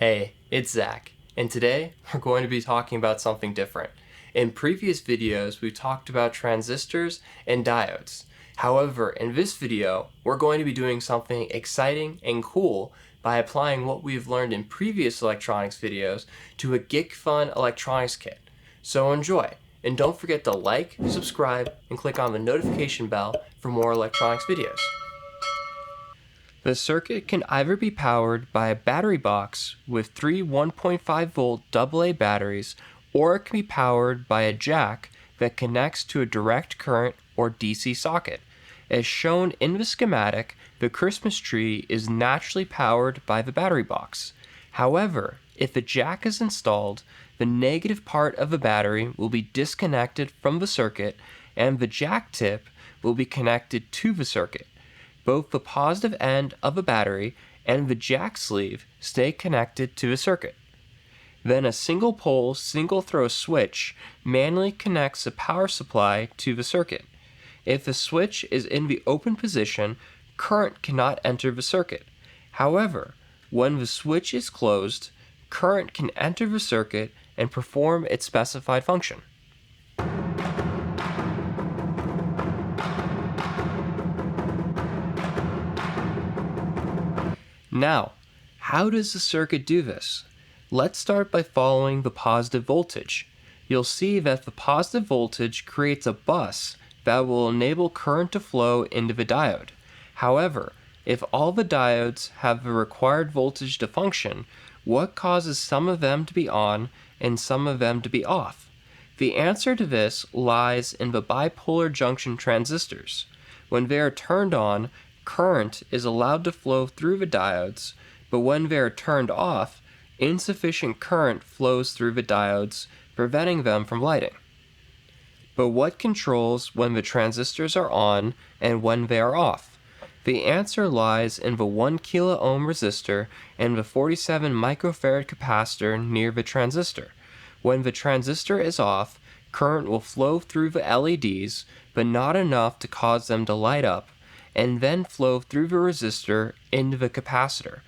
Hey, it's Zach, and today we're going to be talking about something different. In previous videos, we've talked about transistors and diodes. However, in this video, we're going to be doing something exciting and cool by applying what we've learned in previous electronics videos to a Gikfun electronics kit. So enjoy, and don't forget to like, subscribe, and click on the notification bell for more electronics videos. The circuit can either be powered by a battery box with three 1.5 volt AA batteries, or it can be powered by a jack that connects to a direct current or DC socket. As shown in the schematic, the Christmas tree is naturally powered by the battery box. However, if a jack is installed, the negative part of the battery will be disconnected from the circuit and the jack tip will be connected to the circuit. Both the positive end of a battery and the jack sleeve stay connected to the circuit. Then a single pole, single throw switch manually connects the power supply to the circuit. If the switch is in the open position, current cannot enter the circuit. However, when the switch is closed, current can enter the circuit and perform its specified function. Now, how does the circuit do this? Let's start by following the positive voltage. You'll see that the positive voltage creates a bus that will enable current to flow into the diode. However, if all the diodes have the required voltage to function, what causes some of them to be on and some of them to be off? The answer to this lies in the bipolar junction transistors. When they are turned on, current is allowed to flow through the diodes, but when they are turned off, insufficient current flows through the diodes, preventing them from lighting. But what controls when the transistors are on and when they are off? The answer lies in the 1 kilo ohm resistor and the 47 microfarad capacitor near the transistor. When the transistor is off, current will flow through the LEDs, but not enough to cause them to light up, and then flow through the resistor into the capacitor.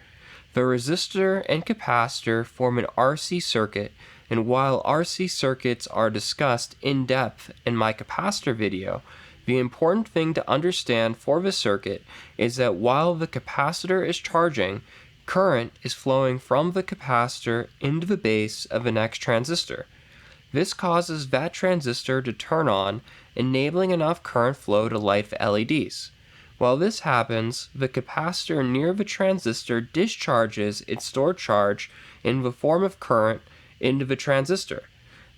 The resistor and capacitor form an RC circuit, and while RC circuits are discussed in depth in my capacitor video, the important thing to understand for the circuit is that while the capacitor is charging, current is flowing from the capacitor into the base of the next transistor. This causes that transistor to turn on, enabling enough current flow to light the LEDs. While this happens, the capacitor near the transistor discharges its stored charge in the form of current into the transistor.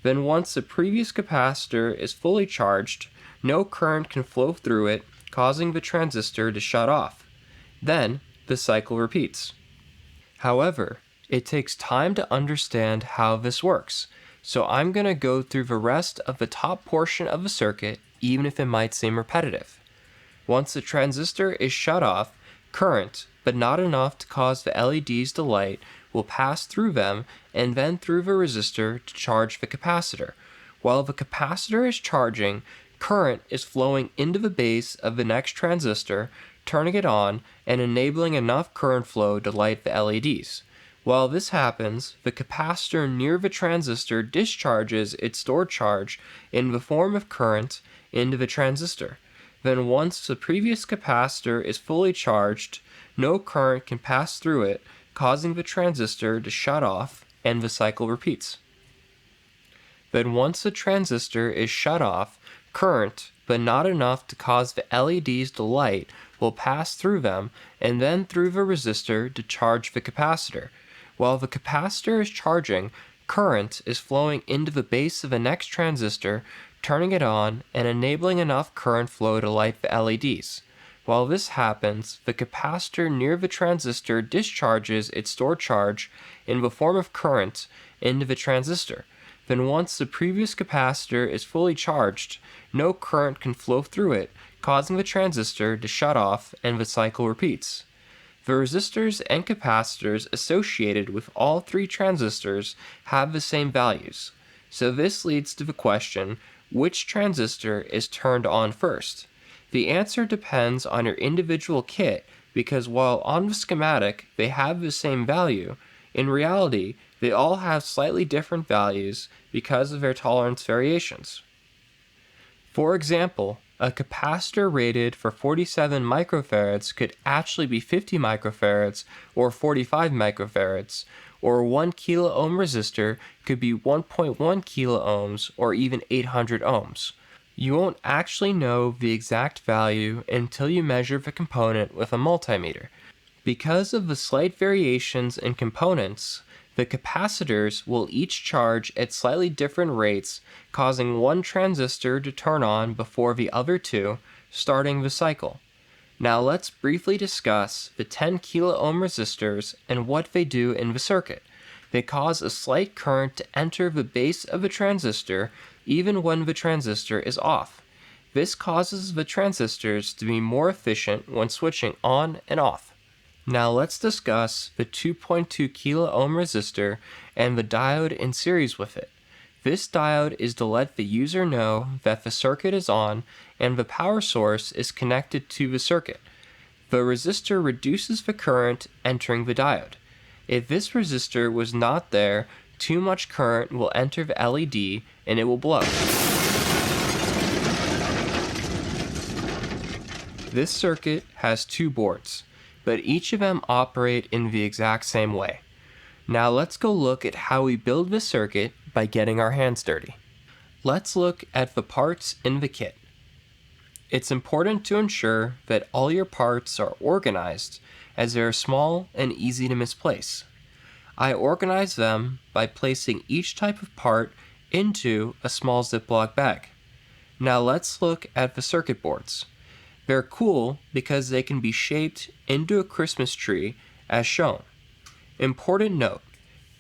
Then once the previous capacitor is fully charged, no current can flow through it, causing the transistor to shut off. Then the cycle repeats. However, it takes time to understand how this works, so I'm going to go through the rest of the top portion of the circuit, even if it might seem repetitive. Once the transistor is shut off, current, but not enough to cause the LEDs to light, will pass through them and then through the resistor to charge the capacitor. While the capacitor is charging, current is flowing into the base of the next transistor, turning it on and enabling enough current flow to light the LEDs. While this happens, the capacitor near the transistor discharges its stored charge in the form of current into the transistor. Then once the previous capacitor is fully charged, no current can pass through it, causing the transistor to shut off, and the cycle repeats. Then once the transistor is shut off, current, but not enough to cause the LEDs to light, will pass through them and then through the resistor to charge the capacitor. While the capacitor is charging, current is flowing into the base of the next transistor, turning it on and enabling enough current flow to light the LEDs. While this happens, the capacitor near the transistor discharges its stored charge in the form of current into the transistor. Then once the previous capacitor is fully charged, no current can flow through it, causing the transistor to shut off, and the cycle repeats. The resistors and capacitors associated with all three transistors have the same values, so this leads to the question, which transistor is turned on first? The answer depends on your individual kit because while on the schematic they have the same value, In reality, they all have slightly different values because of their tolerance variations. For example, a capacitor rated for 47 microfarads could actually be 50 microfarads or 45 microfarads, or a 1 kilo ohm resistor could be 1.1 kilo ohms or even 800 ohms. You won't actually know the exact value until you measure the component with a multimeter. Because of the slight variations in components, the capacitors will each charge at slightly different rates, causing one transistor to turn on before the other two, starting the cycle. Now let's briefly discuss the 10 kilo ohm resistors and what they do in the circuit. They cause a slight current to enter the base of a transistor even when the transistor is off. This causes the transistors to be more efficient when switching on and off. Now let's discuss the 2.2 kilo ohm resistor and the diode in series with it. This diode is to let the user know that the circuit is on and the power source is connected to the circuit. The resistor reduces the current entering the diode. If this resistor was not there, too much current will enter the LED and it will blow. This circuit has two boards, but each of them operate in the exact same way. Now let's go look at how we build this circuit by getting our hands dirty. Let's look at the parts in the kit. It's important to ensure that all your parts are organized, as they are small and easy to misplace. I organize them by placing each type of part into a small Ziploc bag. Now let's look at the circuit boards. They're cool because they can be shaped into a Christmas tree as shown. Important note,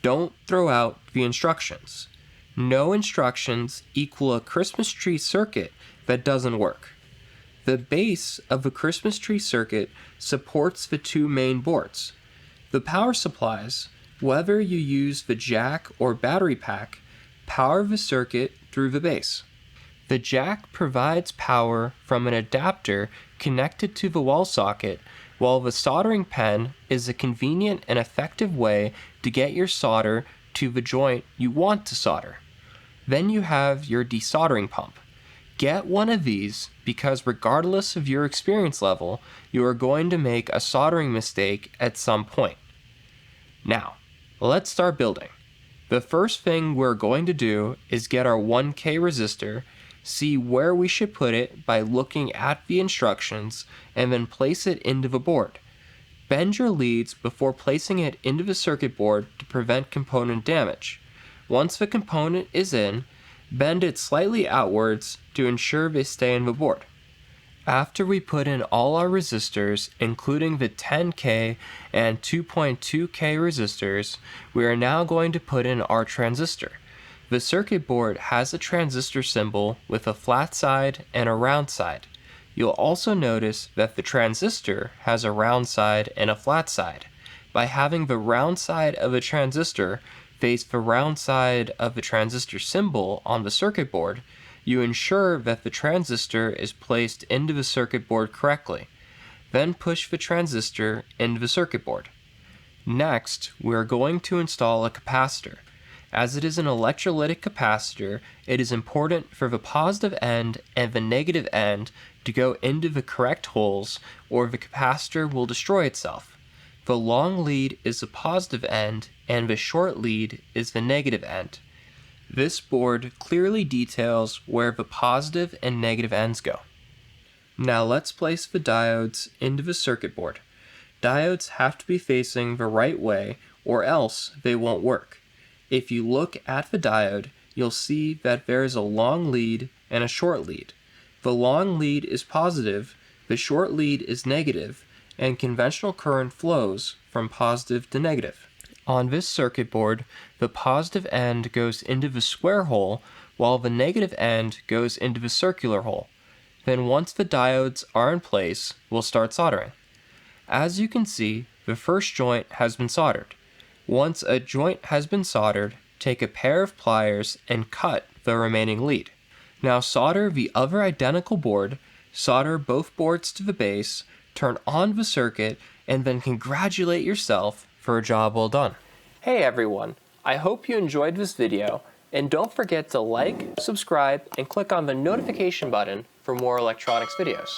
don't throw out the instructions. No instructions equal a Christmas tree circuit that doesn't work. The base of the Christmas tree circuit supports the two main boards. The power supplies, whether you use the jack or battery pack, power the circuit through the base. The jack provides power from an adapter connected to the wall socket, while the soldering pen is a convenient and effective way to get your solder to the joint you want to solder. Then you have your desoldering pump. Get one of these because regardless of your experience level, you are going to make a soldering mistake at some point. Now, let's start building. The first thing we're going to do is get our 1K resistor, see where we should put it by looking at the instructions, and then place it into the board. Bend your leads before placing it into the circuit board to prevent component damage. Once the component is in, bend it slightly outwards to ensure they stay in the board. After we put in all our resistors, including the 10K and 2.2K resistors, we are now going to put in our transistor. The circuit board has a transistor symbol with a flat side and a round side. You'll also notice that the transistor has a round side and a flat side. By having the round side of a transistor face the round side of the transistor symbol on the circuit board, you ensure that the transistor is placed into the circuit board correctly. Then push the transistor into the circuit board. Next, we are going to install a capacitor. As it is an electrolytic capacitor, it is important for the positive end and the negative end to go into the correct holes, or the capacitor will destroy itself. The long lead is the positive end and the short lead is the negative end. This board clearly details where the positive and negative ends go. Now let's place the diodes into the circuit board. Diodes have to be facing the right way or else they won't work. If you look at the diode, you'll see that there is a long lead and a short lead. The long lead is positive, the short lead is negative, and conventional current flows from positive to negative. On this circuit board, the positive end goes into the square hole, while the negative end goes into the circular hole. Then once the diodes are in place, we'll start soldering. As you can see, the first joint has been soldered. Once a joint has been soldered, take a pair of pliers and cut the remaining lead. Now solder the other identical board, solder both boards to the base, turn on the circuit, and then congratulate yourself for a job well done. Hey everyone, I hope you enjoyed this video, and don't forget to like, subscribe, and click on the notification button for more electronics videos.